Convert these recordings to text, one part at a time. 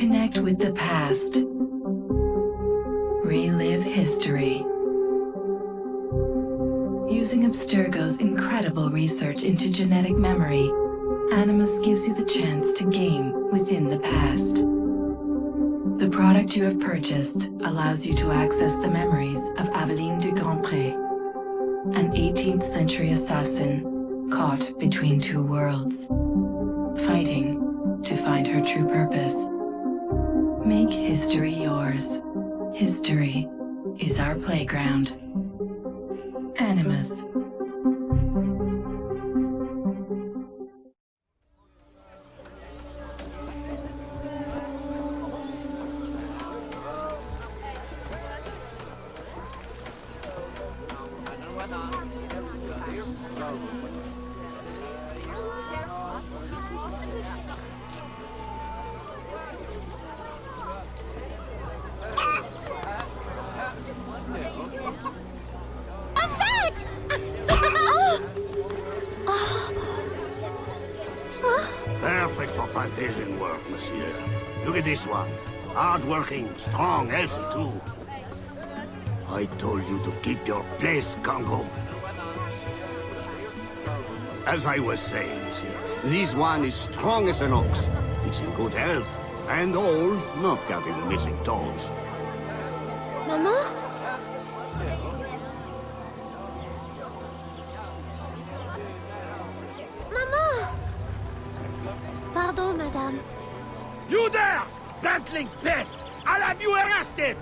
connect with the past. Relive history. Using Abstergo's incredible research into genetic memory, Animus gives you the chance to game within the past. The product you have purchased allows you to access the memories of Aveline de Grandpre, an 18th century assassin caught between two worlds, fighting to find her true purpose. Make history yours. History is our playground. Animus. Perfect for plantation work, monsieur. Look at this one. Hard-working, strong, healthy, too. I told you to keep your place, Congo. As I was saying, monsieur, this one is strong as an ox. It's in good health, and all, not counting the missing toes. Maman? Pardon, madame. You there! Bantling pest! I'll have you arrested!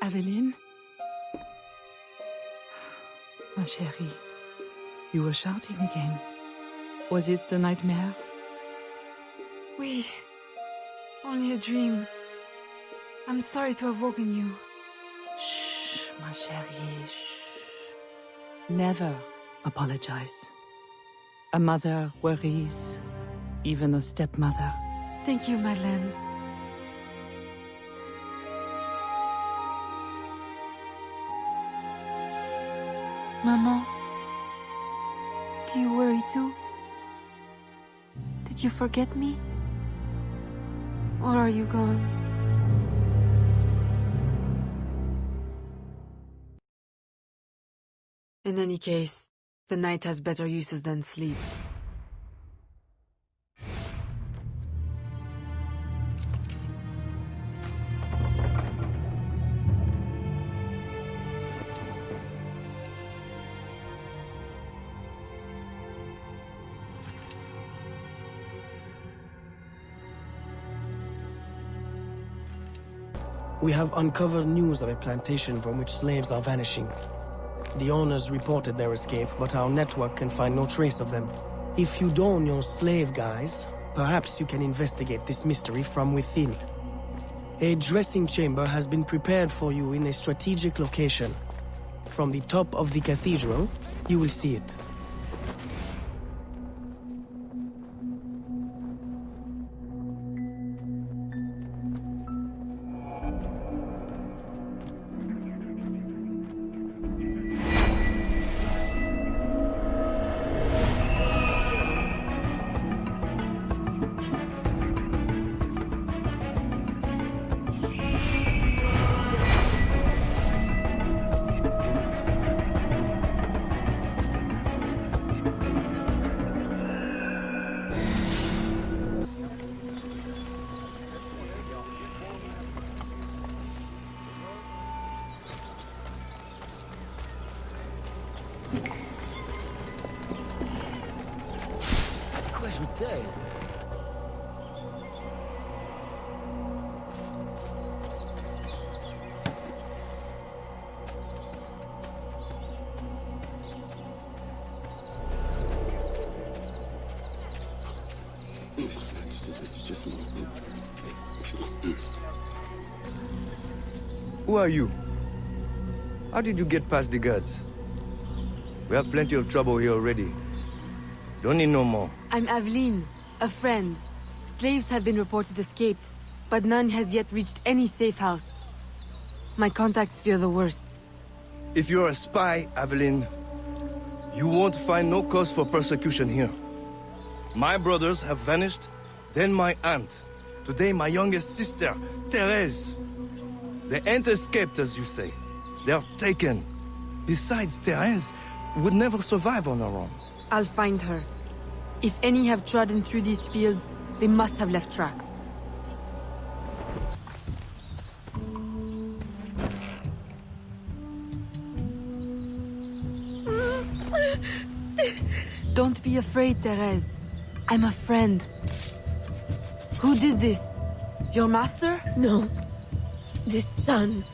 Aveline? Ma chérie, you were shouting again. Was it the nightmare? Oui. Only a dream. I'm sorry to have woken you. Shh, ma chérie, shh. Never apologize. A mother worries, even a stepmother. Thank you, Madeleine. Maman, do you worry too? Did you forget me? Or are you gone? In any case, the night has better uses than sleep. We have uncovered news of a plantation from which slaves are vanishing. The owners reported their escape, but our network can find no trace of them. If you don't know slave guys, perhaps you can investigate this mystery from within. A dressing chamber has been prepared for you in a strategic location. From the top of the cathedral, you will see it. day. It's just... Who are you? How did you get past the guards? We have plenty of trouble here already. Don't need no more. I'm Aveline, a friend. Slaves have been reported escaped, but none has yet reached any safe house. My contacts fear the worst. If you're a spy, Aveline, you won't find no cause for persecution here. My brothers have vanished, then my aunt. Today my youngest sister, Therese. They ain't escaped, as you say. They're taken. Besides, Therese would never survive on her own. I'll find her. If any have trodden through these fields, they must have left tracks. Don't be afraid, Therese. I'm a friend. Who did this? Your master? No. This son.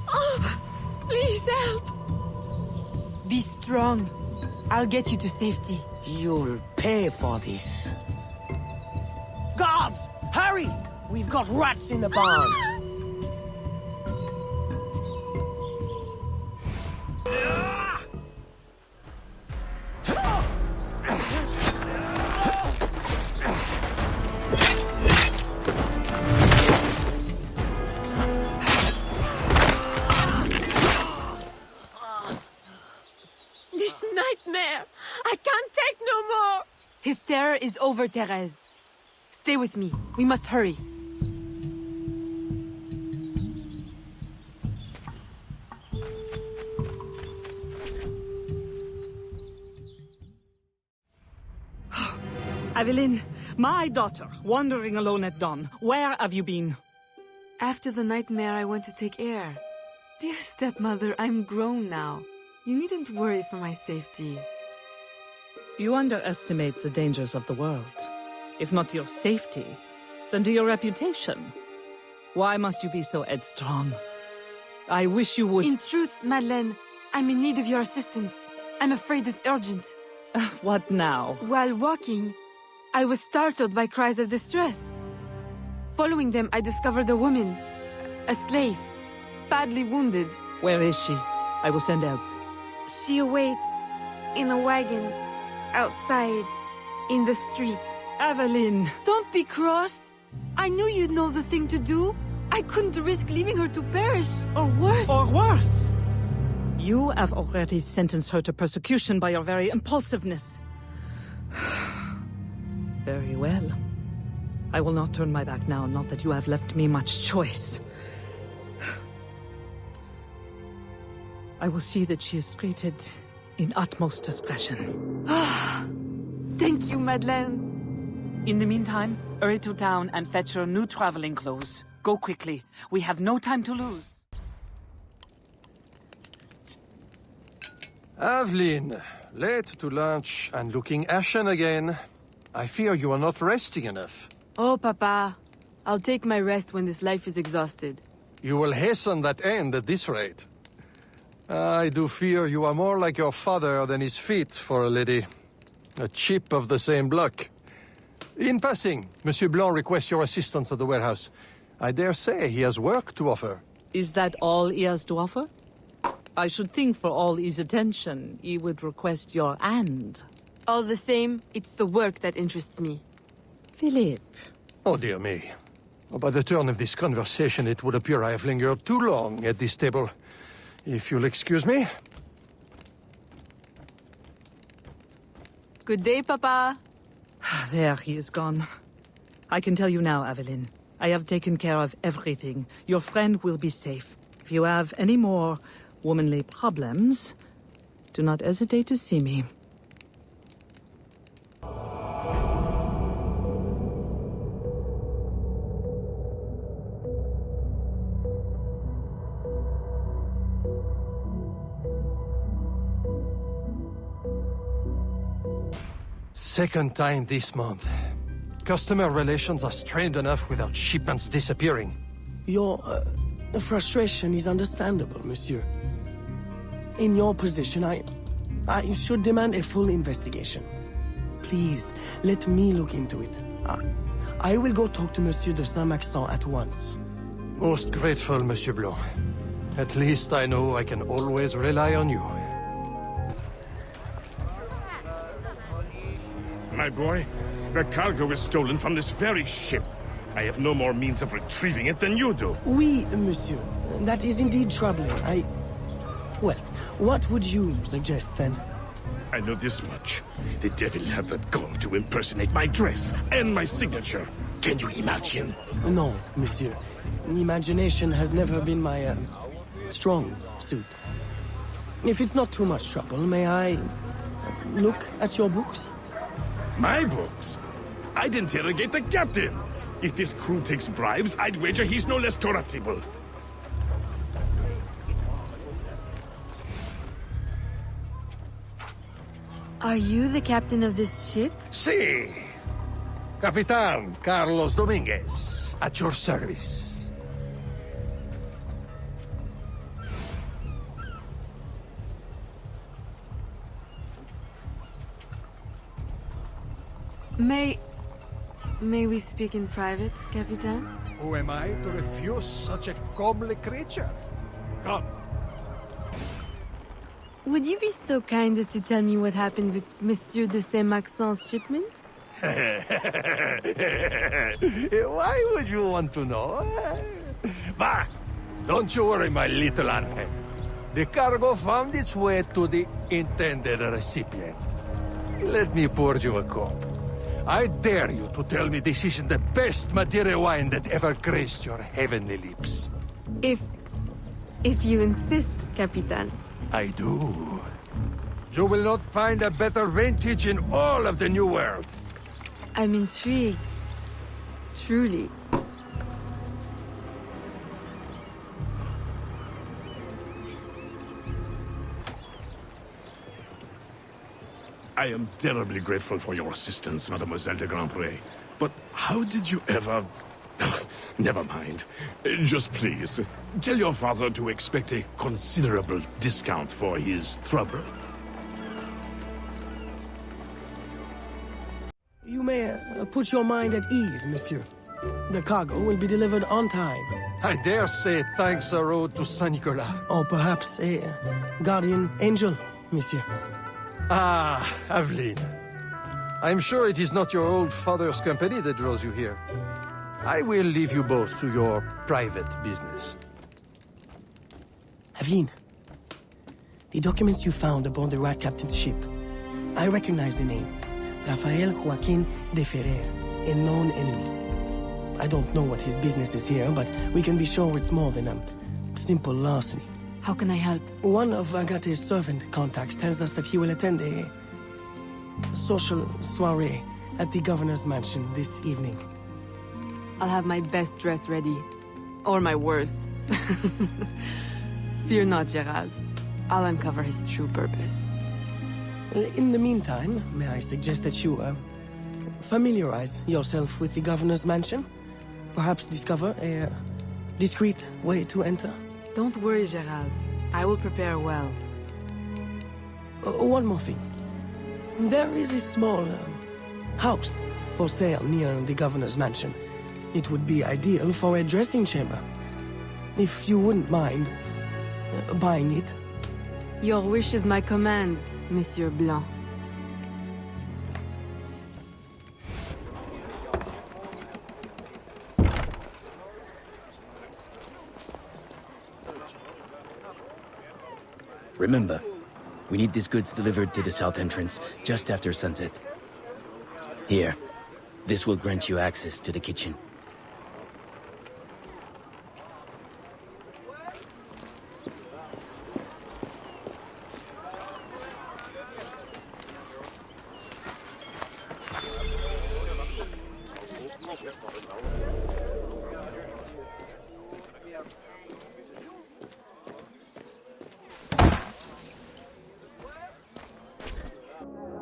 Oh, please help. Be strong. I'll get you to safety. You'll pay for this. Guards! Hurry! We've got rats in the barn. This nightmare. I can't take no more. His terror is over, Therese. Stay with me. We must hurry. Aveline, my daughter, wandering alone at dawn. Where have you been? After the nightmare, I went to take air. Dear stepmother, I'm grown now. You needn't worry for my safety. You underestimate the dangers of the world. If not to your safety, then to your reputation. Why must you be so headstrong? I wish you would— In truth, Madeleine, I'm in need of your assistance. I'm afraid it's urgent. What now? While walking, I was startled by cries of distress. Following them, I discovered a woman, a slave, badly wounded. Where is she? I will send help. She awaits in a wagon, outside, in the street. Aveline! Don't be cross. I knew you'd know the thing to do. I couldn't risk leaving her to perish, or worse. Or worse! You have already sentenced her to persecution by your very impulsiveness. Very well. I will not turn my back now, not that you have left me much choice. I will see that she is treated in utmost discretion. Thank you, Madeleine. In the meantime, hurry to town and fetch your new traveling clothes. Go quickly. We have no time to lose. Aveline, late to lunch and looking ashen again. I fear you are not resting enough. Oh, Papa. I'll take my rest when this life is exhausted. You will hasten that end at this rate. I do fear you are more like your father than his feet for a lady. A chip of the same block. In passing, Monsieur Blanc requests your assistance at the warehouse. I dare say he has work to offer. Is that all he has to offer? I should think for all his attention, he would request your hand. All the same, it's the work that interests me. Philippe. Oh, dear me. By the turn of this conversation, it would appear I have lingered too long at this table. If you'll excuse me. Good day, Papa. There, he is gone. I can tell you now, Aveline. I have taken care of everything. Your friend will be safe. If you have any more womanly problems, do not hesitate to see me. Second time this month. Customer relations are strained enough without shipments disappearing. Your frustration is understandable, monsieur. In your position, I should demand a full investigation. Please, let me look into it. I will go talk to Monsieur de Saint-Maxent at once. Most grateful, Monsieur Blanc. At least I know I can always rely on you. My boy, the cargo was stolen from this very ship. I have no more means of retrieving it than you do. Oui, monsieur. That is indeed troubling. Well, what would you suggest then? I know this much. The devil had that gall to impersonate my dress and my signature. Can you imagine? No, monsieur. Imagination has never been my, strong suit. If it's not too much trouble, may I look at your books? My books? I'd interrogate the captain. If this crew takes bribes, I'd wager he's no less corruptible. Are you the captain of this ship? Si! Capitan Carlos Dominguez, at your service. May we speak in private, Capitan? Who am I to refuse such a comely creature? Come. Would you be so kind as to tell me what happened with Monsieur de Saint-Maxent's shipment? Why would you want to know? Bah! Don't you worry, my little Angel. The cargo found its way to the intended recipient. Let me pour you a cup. I dare you to tell me this isn't the best Madeira wine that ever graced your heavenly lips. If you insist, Capitan. I do. You will not find a better vintage in all of the New World. I'm intrigued. Truly. I am terribly grateful for your assistance, Mademoiselle de Grandpre. But how did you ever... Never mind. Just please, tell your father to expect a considerable discount for his trouble. You may put your mind at ease, monsieur. The cargo will be delivered on time. I dare say thanks are owed to Saint Nicolas. Or perhaps a guardian angel, monsieur. Ah, Aveline. I'm sure it is not your old father's company that draws you here. I will leave you both to your private business. Aveline, the documents you found aboard the Rat Captain's ship. I recognize the name. Rafael Joaquin de Ferrer, a known enemy. I don't know what his business is here, but we can be sure it's more than simple larceny. How can I help? One of Agate's servant contacts tells us that he will attend a social soiree at the governor's mansion this evening. I'll have my best dress ready. Or my worst. Fear not, Gerald. I'll uncover his true purpose. In the meantime, may I suggest that you, familiarize yourself with the governor's mansion? Perhaps discover a discreet way to enter? Don't worry, Gerald. I will prepare well. One more thing. There is a small house for sale near the governor's mansion. It would be ideal for a dressing chamber. If you wouldn't mind buying it. Your wish is my command, Monsieur Blanc. Remember, we need these goods delivered to the south entrance just after sunset. Here, this will grant you access to the kitchen.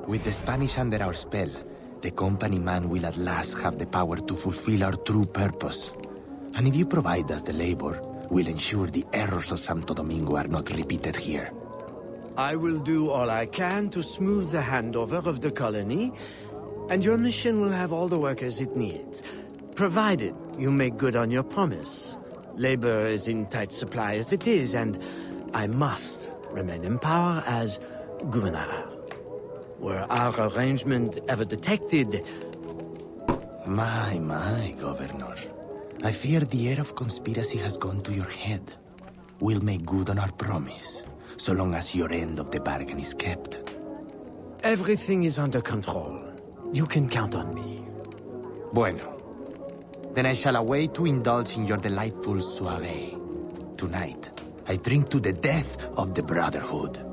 With the Spanish under our spell, the company man will at last have the power to fulfill our true purpose. And if you provide us the labor, we'll ensure the errors of Santo Domingo are not repeated here. I will do all I can to smooth the handover of the colony, and your mission will have all the workers it needs, provided you make good on your promise. Labor is in tight supply as it is, and I must remain in power as governor. Were our arrangement ever detected... My, Governor. I fear the air of conspiracy has gone to your head. We'll make good on our promise, so long as your end of the bargain is kept. Everything is under control. You can count on me. Bueno. Then I shall await to indulge in your delightful soirée. Tonight, I drink to the death of the Brotherhood.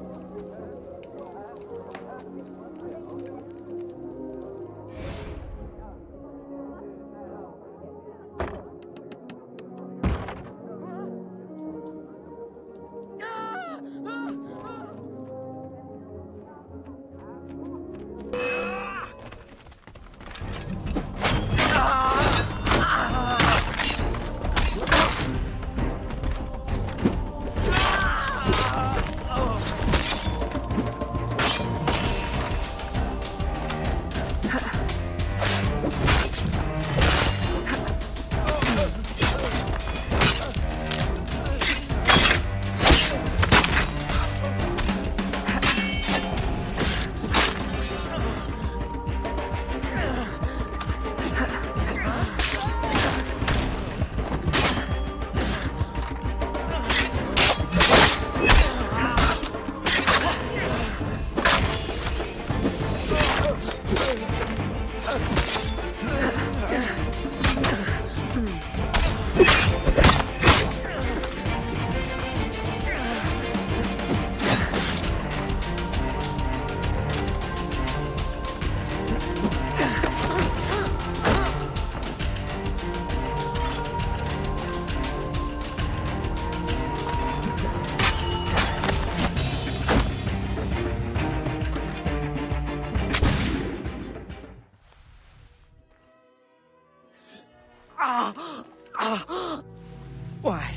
Why?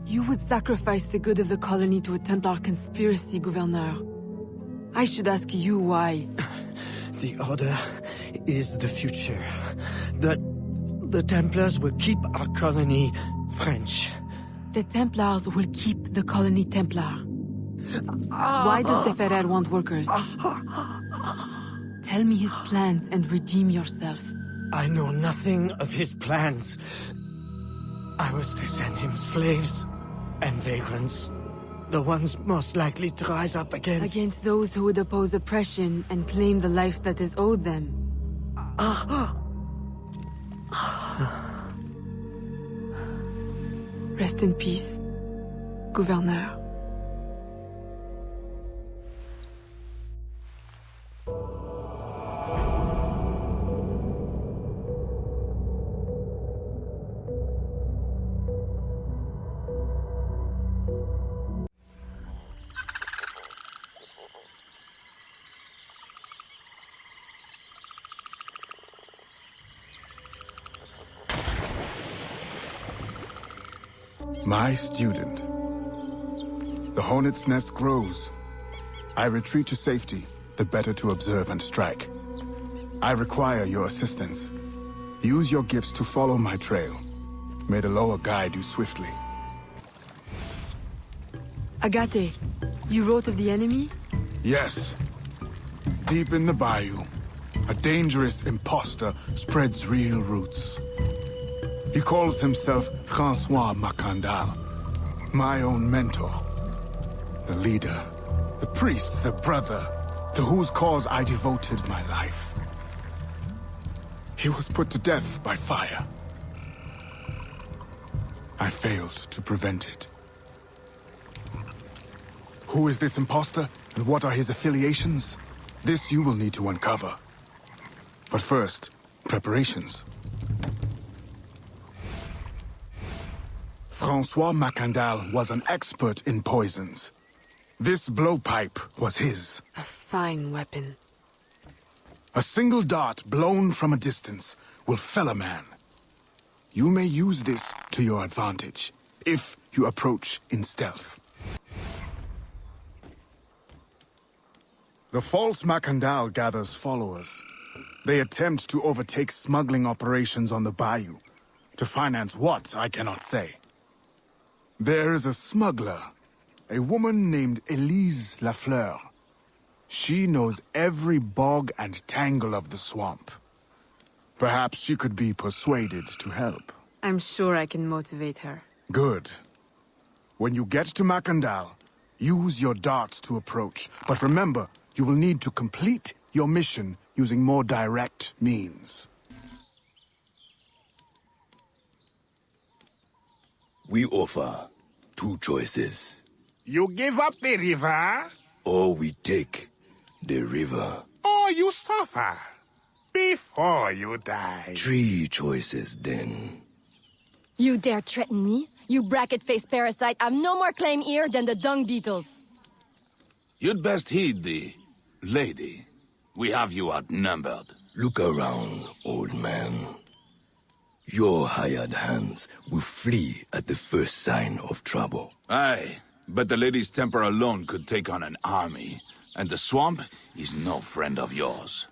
You would sacrifice the good of the colony to a Templar conspiracy, Gouverneur. I should ask you why. The Order is the future. The Templars will keep our colony French. The Templars will keep the colony Templar. Why does the Ferrer want workers? Tell me his plans and redeem yourself. I know nothing of his plans. I was to send him slaves and vagrants. The ones most likely to rise up against... Against those who would oppose oppression and claim the life that is owed them. Rest in peace, Gouverneur. My student. The hornet's nest grows. I retreat to safety, the better to observe and strike. I require your assistance. Use your gifts to follow my trail. May the Loa guide you swiftly. Agate, you wrote of the enemy? Yes. Deep in the bayou, a dangerous imposter spreads real roots. He calls himself François Macandal, my own mentor. The leader, the priest, the brother, to whose cause I devoted my life. He was put to death by fire. I failed to prevent it. Who is this imposter, and what are his affiliations? This you will need to uncover. But first, preparations. François Macandal was an expert in poisons. This blowpipe was his. A fine weapon. A single dart blown from a distance will fell a man. You may use this to your advantage, if you approach in stealth. The false Macandal gathers followers. They attempt to overtake smuggling operations on the bayou. To finance what, I cannot say. There is a smuggler, a woman named Elise Lafleur. She knows every bog and tangle of the swamp. Perhaps she could be persuaded to help. I'm sure I can motivate her. Good. When you get to Macandal, use your darts to approach. But remember, you will need to complete your mission using more direct means. We offer 2 choices. You give up the river? Or we take the river. Or you suffer before you die. 3 choices, then. You dare threaten me? You bracket-faced parasite! I've no more claim here than the dung beetles! You'd best heed the lady. We have you outnumbered. Look around, old man. Your hired hands will flee at the first sign of trouble. Aye, but the lady's temper alone could take on an army, and the swamp is no friend of yours.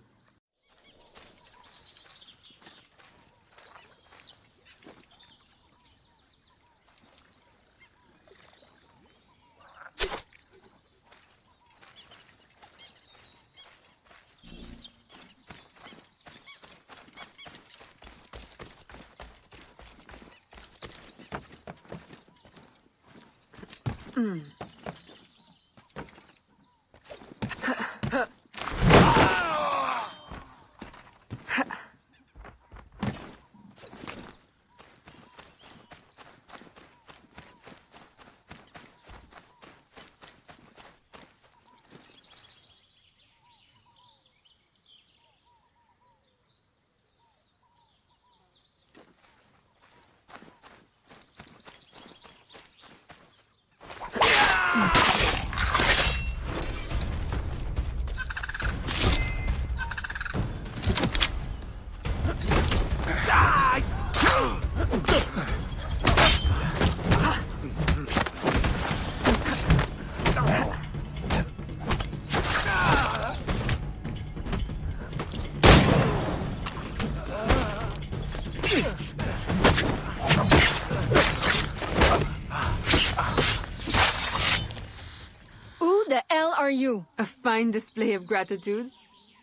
Are you? A fine display of gratitude.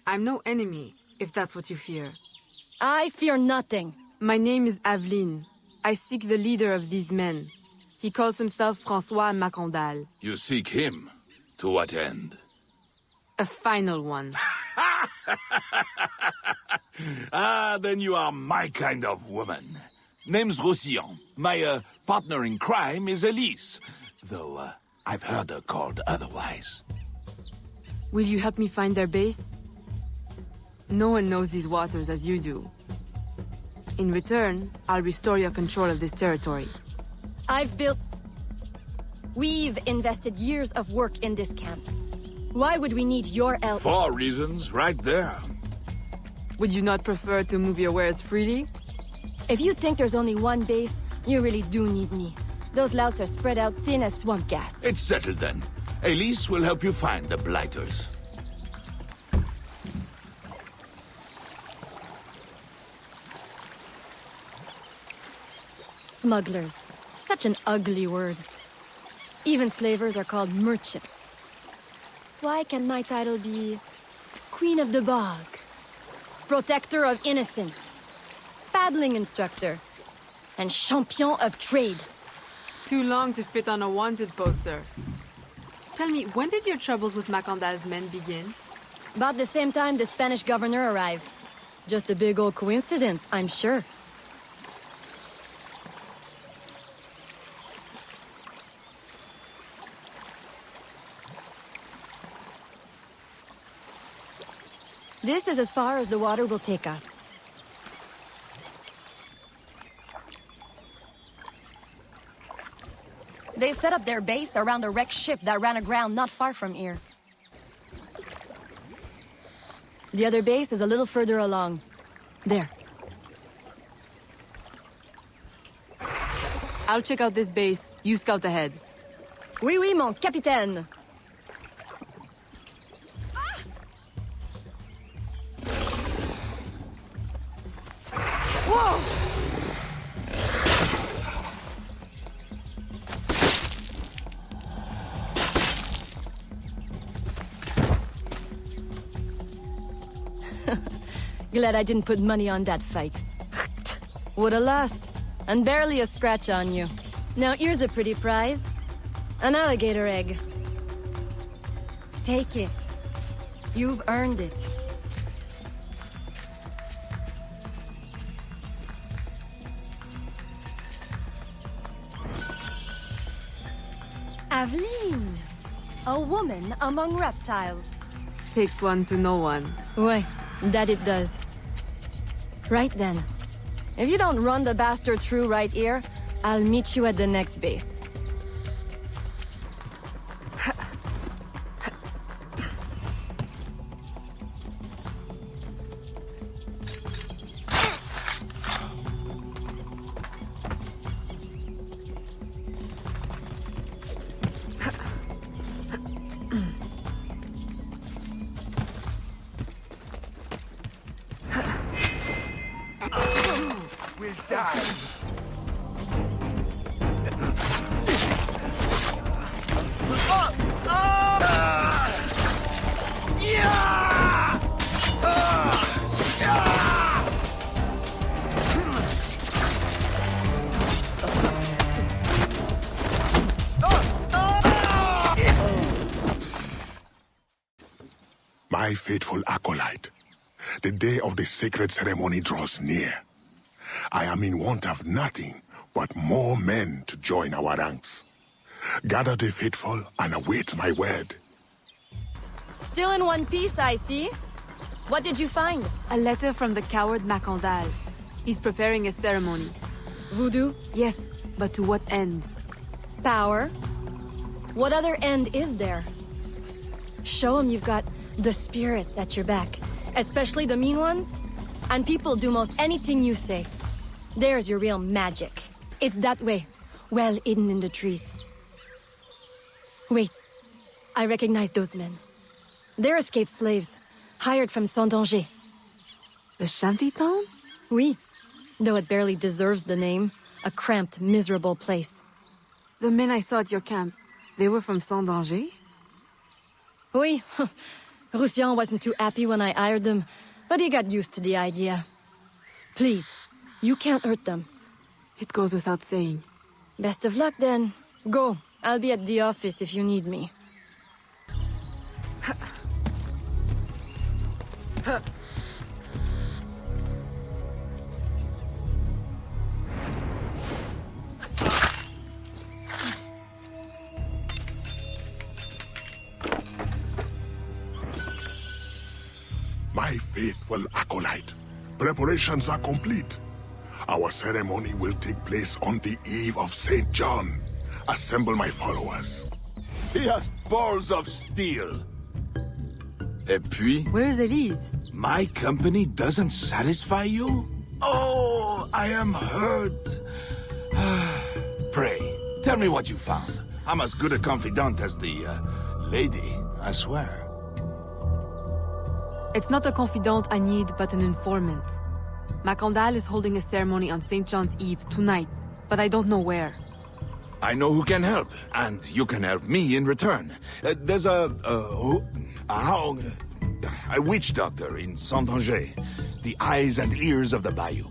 I'm no enemy, if that's what you fear. I fear nothing. My name is Aveline. I seek the leader of these men. He calls himself François Macandal. You seek him? To what end? A final one. Ah, then you are my kind of woman. Name's Roussillon. My partner in crime is Elise. Though, I've heard her called otherwise. Will you help me find their base? No one knows these waters as you do. In return, I'll restore your control of this territory. We've invested years of work in this camp. Why would we need your help? 4 reasons, right there. Would you not prefer to move your wares freely? If you think there's only one base, you really do need me. Those louts are spread out thin as swamp gas. It's settled then. Elise will help you find the blighters. Smugglers. Such an ugly word. Even slavers are called merchants. Why can't my title be Queen of the Bog? Protector of Innocence? Paddling Instructor? And Champion of Trade? Too long to fit on a wanted poster. Tell me, when did your troubles with Macandal's men begin? About the same time the Spanish governor arrived. Just a big old coincidence, I'm sure. This is as far as the water will take us. They set up their base around a wrecked ship that ran aground not far from here. The other base is a little further along. There. I'll check out this base. You scout ahead. Oui, oui, mon capitaine. Whoa! Glad I didn't put money on that fight. Woulda lost, and barely a scratch on you. Now here's a pretty prize. An alligator egg. Take it. You've earned it. Aveline! A woman among reptiles. Takes one to know one. Ouais, that it does. Right then. If you don't run the bastard through right here, I'll meet you at the next base. We'll die. My faithful acolyte, the day of the sacred ceremony draws near. I am in want of nothing but more men to join our ranks. Gather the faithful and await my word. Still in one piece, I see. What did you find? A letter from the coward Macandal. He's preparing a ceremony. Voodoo? Yes, but to what end? Power? What other end is there? Show him you've got the spirits at your back, especially the mean ones, and people do most anything you say. There's your real magic. It's that way, well hidden in the trees. Wait, I recognize those men. They're escaped slaves, hired from Saint-Danger. The shantytown? Oui, though it barely deserves the name. A cramped, miserable place. The men I saw at your camp, they were from Saint-Danger? Oui, Roussillon wasn't too happy when I hired them, but he got used to the idea. Please, you can't hurt them. It goes without saying. Best of luck then. Go, I'll be at the office if you need me. My faithful acolyte, preparations are complete. Our ceremony will take place on the eve of St. John. Assemble my followers. He has balls of steel. Et puis? Where is Elise? My company doesn't satisfy you? Oh, I am hurt. Pray, tell me what you found. I'm as good a confidant as the lady, I swear. It's not a confidant I need, but an informant. Macandal is holding a ceremony on St. John's Eve tonight, but I don't know where. I know who can help, and you can help me in return. There's a witch doctor in Saint-Danger, the eyes and ears of the bayou.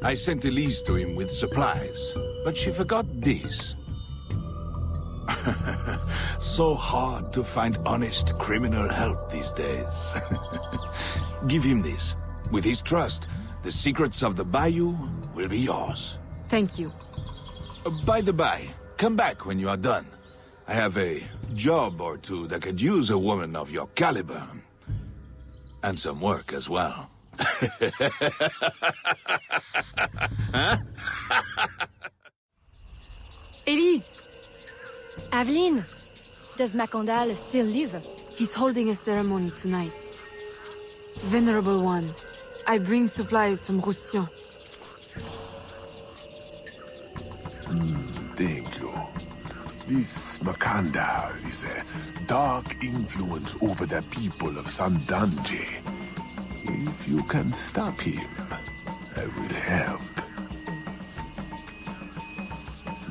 I sent Elise to him with supplies, but she forgot this. So hard to find honest criminal help these days. Give him this. With his trust, the secrets of the bayou will be yours. Thank you. By the by, come back when you are done. I have a job or two that could use a woman of your caliber. And some work as well. Huh? Elise! Aveline! Does Macandal still live? He's holding a ceremony tonight. Venerable One, I bring supplies from Roussillon. Thank you. This Makanda is a dark influence over the people of Sandanje. If you can stop him, I will help.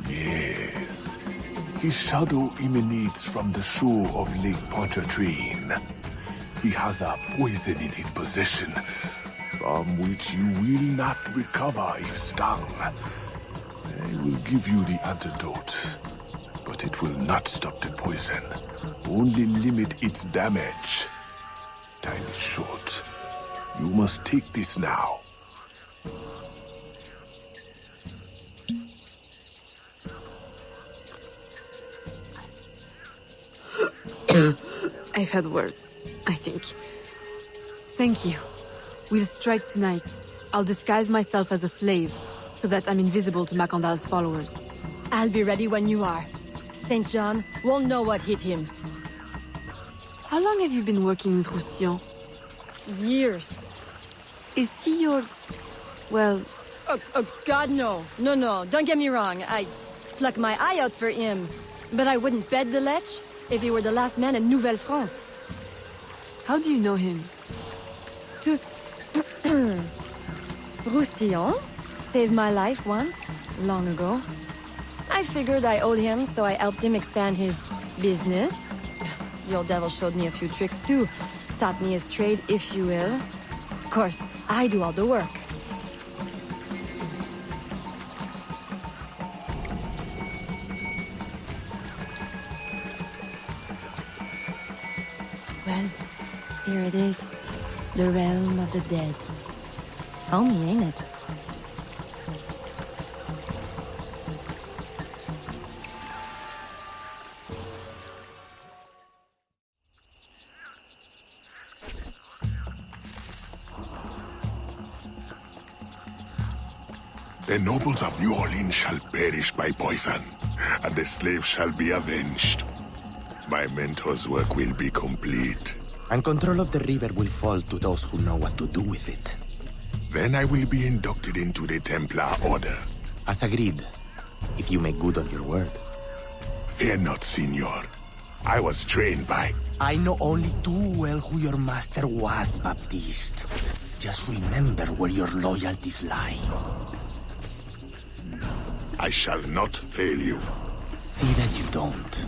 Yes. His shadow emanates from the shore of Lake Pontchartrain. He has a poison in his possession, from which you will not recover if stung. I will give you the antidote, but it will not stop the poison, only limit its damage. Time is short. You must take this now. I've had worse, I think. Thank you. We'll strike tonight. I'll disguise myself as a slave, so that I'm invisible to Macandal's followers. I'll be ready when you are. St. John won't know what hit him. How long have you been working with Roussillon? Years. Is he your... well... Oh, God, no. No, don't get me wrong. I'd pluck my eye out for him. But I wouldn't bet the lech if he were the last man in Nouvelle-France. How do you know him? Roussillon saved my life once, long ago. I figured I owed him, so I helped him expand his business. The old devil showed me a few tricks too. Taught me his trade, if you will. Of course, I do all the work. Well, here it is. The realm of the dead. Homey, ain't it? The nobles of New Orleans shall perish by poison, and the slaves shall be avenged. My mentor's work will be complete. And control of the river will fall to those who know what to do with it. Then I will be inducted into the Templar Order. As agreed, if you make good on your word. Fear not, Signor. I was trained by... I know only too well who your master was, Baptiste. Just remember where your loyalties lie. I shall not fail you. See that you don't.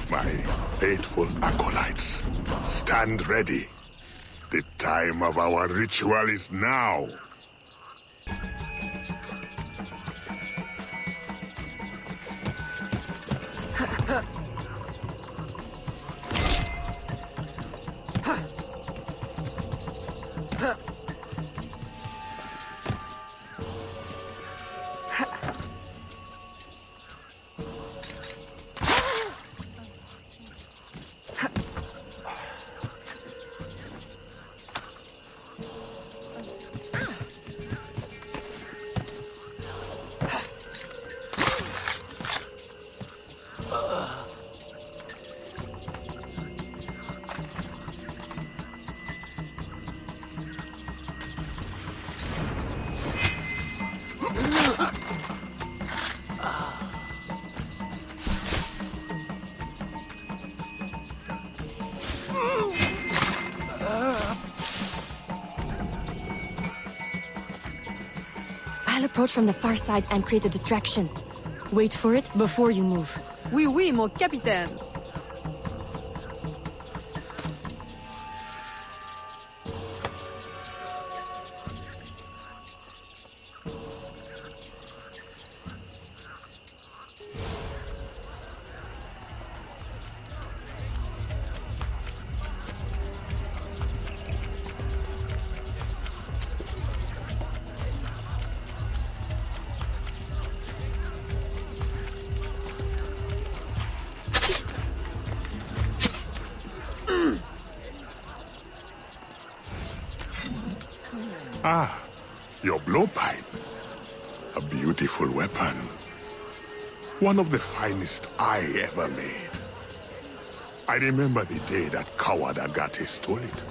My faithful acolytes, stand ready. The time of our ritual is now. I'll approach from the far side and create a distraction. Wait for it before you move. Oui, mon capitaine. Ah, your blowpipe. A beautiful weapon. One of the finest I ever made. I remember the day that coward Agate stole it.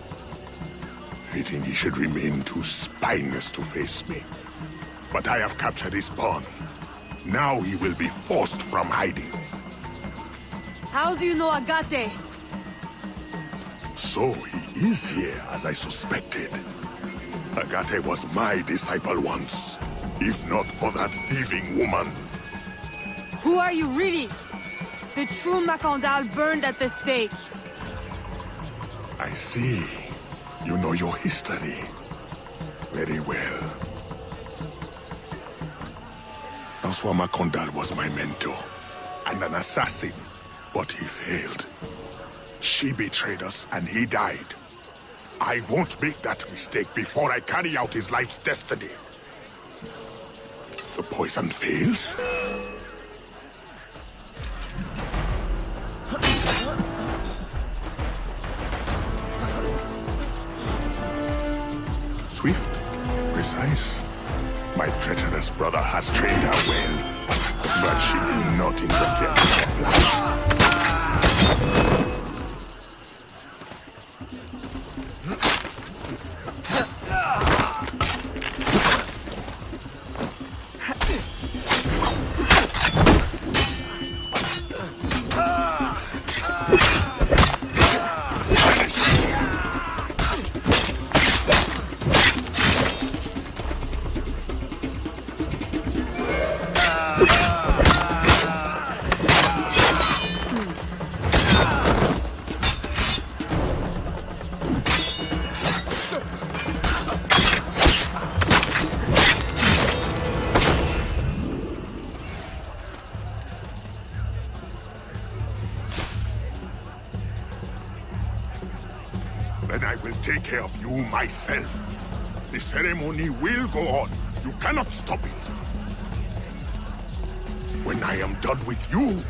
Fitting he should remain too spineless to face me. But I have captured his pawn. Now he will be forced from hiding. How do you know Agate? So he is here, as I suspected. Agate was my disciple once, if not for that thieving woman. Who are you really? The true Macandal burned at the stake. I see. You know your history very well. Francois Macandal was my mentor and an assassin, but he failed. She betrayed us and he died. I won't make that mistake before I carry out his life's destiny. The poison fails? Swift, precise. My treacherous brother has trained her well, but she will not interfere with her plans. Then I will take care of you myself. The ceremony will go on. You cannot stop it. When I am done with you,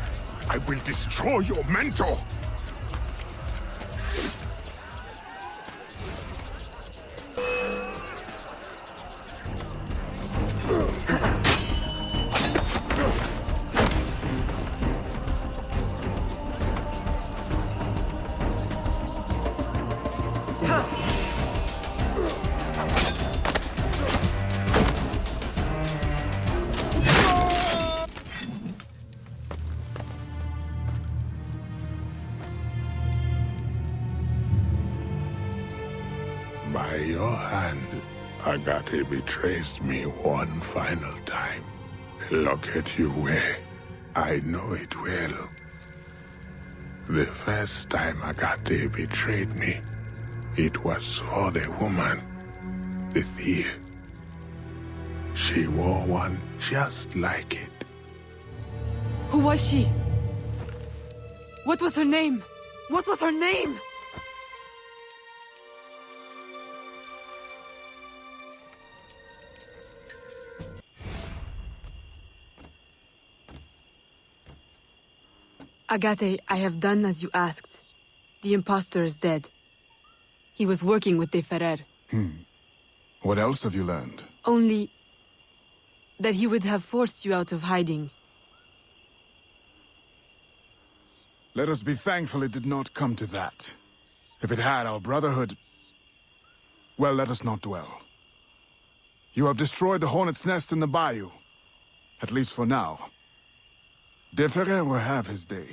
I will destroy your mentor. By your hand, Agate betrays me one final time. The locket you wear, I know it well. The first time Agate betrayed me, it was for the woman, the thief. She wore one just like it. Who was she? What was her name? What was her name? Agate, I have done as you asked. The impostor is dead. He was working with De Ferrer. What else have you learned? Only that he would have forced you out of hiding. Let us be thankful it did not come to that. If it had, our brotherhood... Well, let us not dwell. You have destroyed the hornet's nest in the bayou. At least for now. De Ferrer will have his day.